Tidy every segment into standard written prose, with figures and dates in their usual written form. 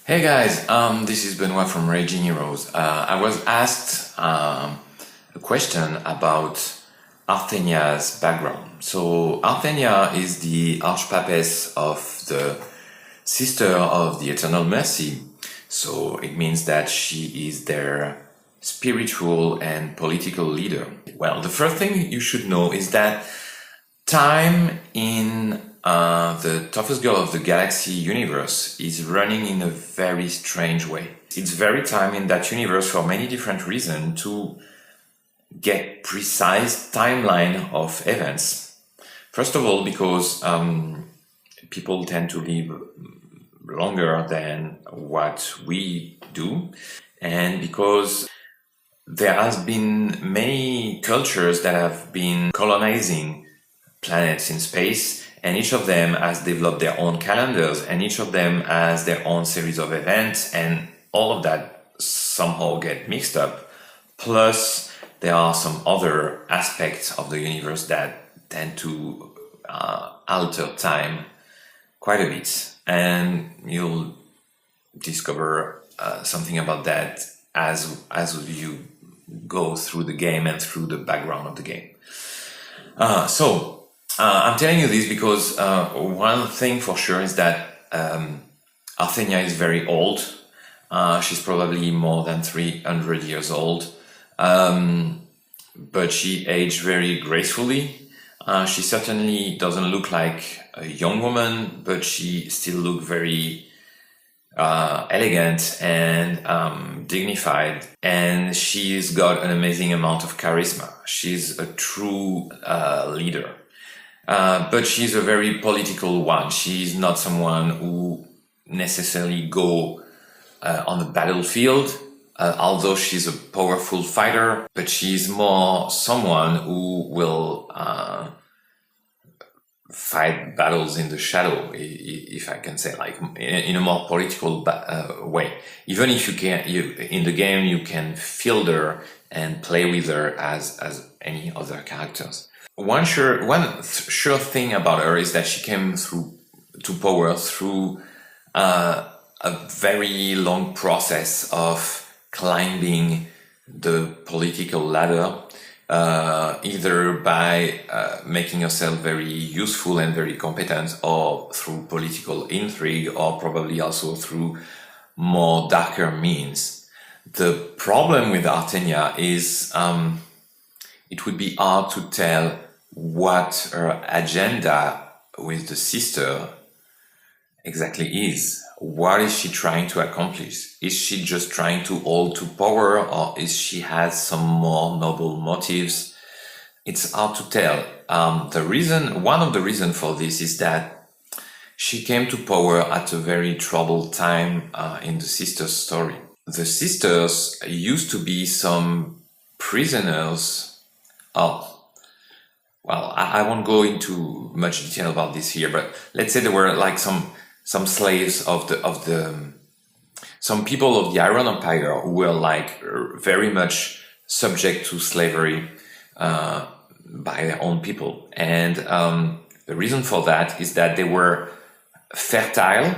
Hey guys, this is Benoît from Raging Heroes. I was asked a question about Arthenya's background. So Arthenya is the archpapess of the Sister of the Eternal Mercy. So it means that she is their spiritual and political leader. Well, the first thing you should know is that time in the toughest girl of the galaxy universe is running in a very strange way. It's very time in that universe for many different reasons to get precise timeline of events. First of all, because people tend to live longer than what we do, and because there has been many cultures that have been colonizing planets in space, and each of them has developed their own calendars, and each of them has their own series of events, and all of that somehow get mixed up. Plus, there are some other aspects of the universe that tend to alter time quite a bit, and you'll discover something about that as you go through the game and through the background of the game. I'm telling you this because one thing for sure is that Arthenya is very old. She's probably more than 300 years old, but she aged very gracefully. She certainly doesn't look like a young woman, but she still looks very elegant and dignified, and she's got an amazing amount of charisma. She's a true leader. But she's a very political one. She's not someone who necessarily go on the battlefield, although she's a powerful fighter, but she's more someone who will fight battles in the shadow, if I can say, like in a more political way. Even if in the game you can field her and play with her as any other characters. One sure thing about her is that she came to power through a very long process of climbing the political ladder, either by making herself very useful and very competent, or through political intrigue, or probably also through more darker means. The problem with Arthenya is it would be hard to tell what her agenda with the sister exactly is. What is she trying to accomplish? Is she just trying to hold to power, or is she has some more noble motives? It's hard to tell. One of the reasons for this is that she came to power at a very troubled time in the sisters' story. The sisters used to be some prisoners of, well, I won't go into much detail about this here, but let's say there were like some slaves of some people of the Iron Empire who were like very much subject to slavery by their own people. And the reason for that is that they were fertile,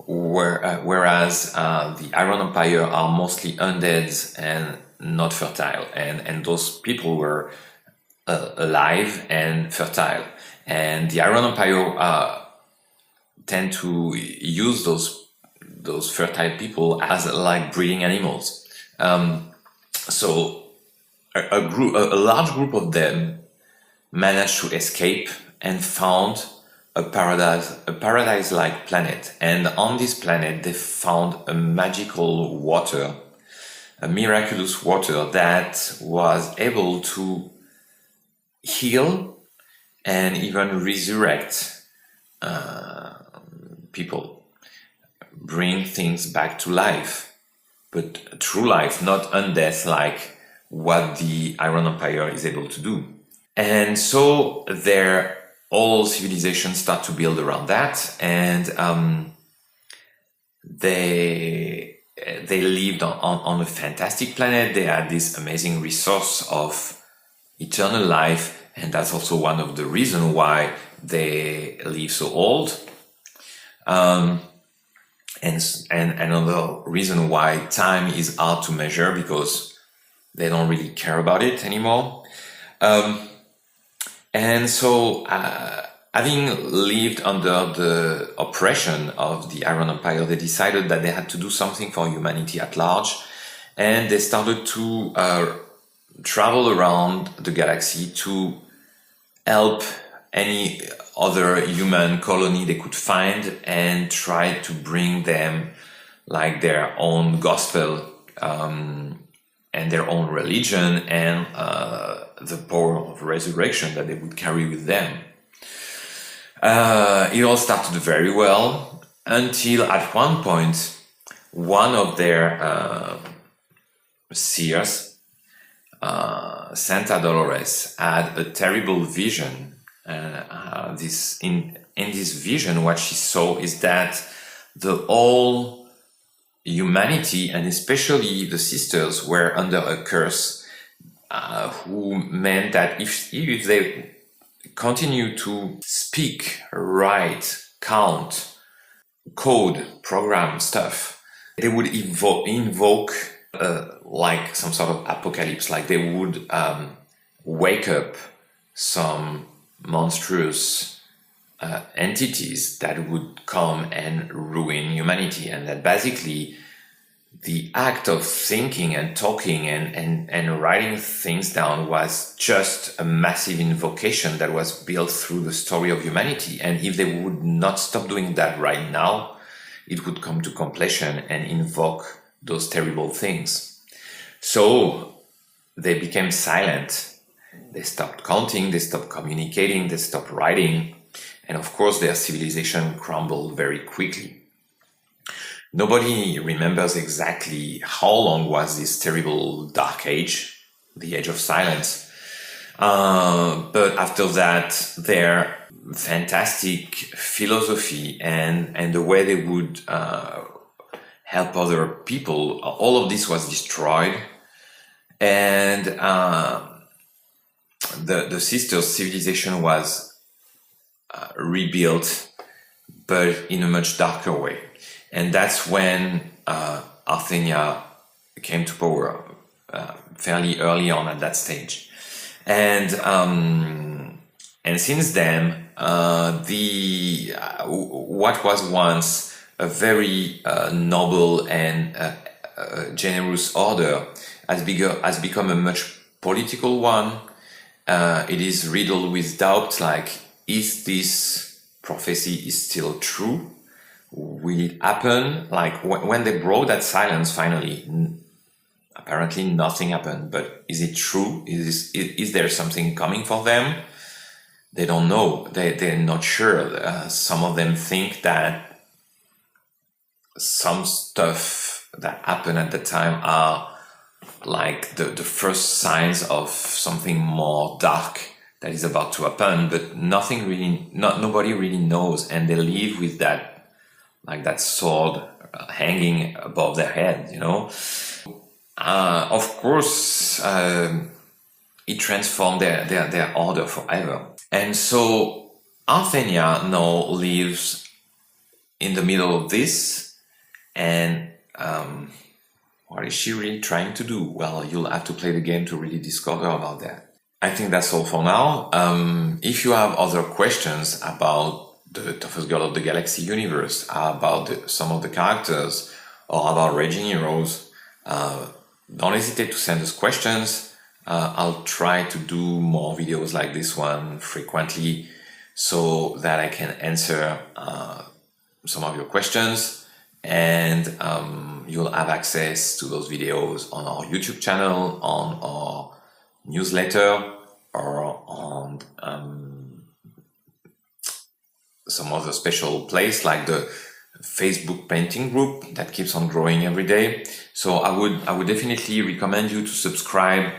whereas the Iron Empire are mostly undead and not fertile, and those people were alive and fertile, and the Iron Empire tend to use those fertile people as like breeding animals. So a large group of them managed to escape and found a paradise-like planet. And on this planet, they found a magical water, a miraculous water that was able to heal and even resurrect people, bring things back to life, but true life, not undeath like what the Iron Empire is able to do. And so their all civilizations start to build around that, and they lived on a fantastic planet. They had this amazing resource of eternal life, and that's also one of the reasons why they live so old. And another reason why time is hard to measure, because they don't really care about it anymore. And so, having lived under the oppression of the Iron Empire, they decided that they had to do something for humanity at large, and they started to travel around the galaxy to help any other human colony they could find and try to bring them like their own gospel and their own religion and the power of resurrection that they would carry with them. It all started very well until at one point one of their seers, Santa Dolores, had a terrible vision. In this vision, what she saw is that the whole humanity, and especially the sisters, were under a curse, who meant that if they continue to speak, write, count, code, program stuff, they would invoke like some sort of apocalypse, like they would wake up some monstrous entities that would come and ruin humanity, and that basically the act of thinking and talking and writing things down was just a massive invocation that was built through the story of humanity. And if they would not stop doing that right now, it would come to completion and invoke those terrible things. So they became silent. They stopped counting, they stopped communicating, they stopped writing, and of course their civilization crumbled very quickly. Nobody remembers exactly how long was this terrible dark age, the age of silence. But after that, their fantastic philosophy and the way they would help other people, all of this was destroyed. And the sisters' civilization was rebuilt, but in a much darker way. And that's when Arthenya came to power, fairly early on at that stage. And since then, what was once a very noble and generous order has become a much political one. It is riddled with doubt, like, is this prophecy is still true? Will it happen? Like, when they broke that silence finally, apparently nothing happened. But is it true? Is there something coming for them? They don't know. They're not sure. Some of them think that some stuff that happened at the time are like the first signs of something more dark that is about to happen, but nobody really knows, and they live with that, like that sword hanging above their head, you know. Of course, it transformed their order forever. And so Arthenya now lives in the middle of this, and what is she really trying to do? Well, you'll have to play the game to really discover about that. I think that's all for now. If you have other questions about the Toughest Girl of the Galaxy universe, about some of the characters, or about Raging Heroes, don't hesitate to send us questions. I'll try to do more videos like this one frequently so that I can answer some of your questions, and you'll have access to those videos on our YouTube channel, on our newsletter, or on some other special place like the Facebook painting group that keeps on growing every day. So I would definitely recommend you to subscribe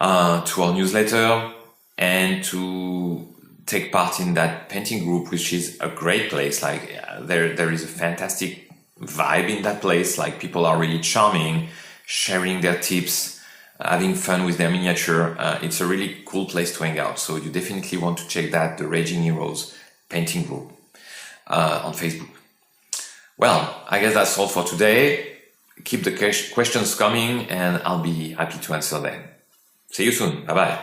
to our newsletter and to take part in that painting group, which is a great place. Like there is a fantastic vibe in that place. Like, people are really charming, sharing their tips, having fun with their miniature. It's a really cool place to hang out. So you definitely want to check that, the Raging Heroes painting group on Facebook. Well, I guess that's all for today. Keep the questions coming and I'll be happy to answer them. See you soon. Bye-bye.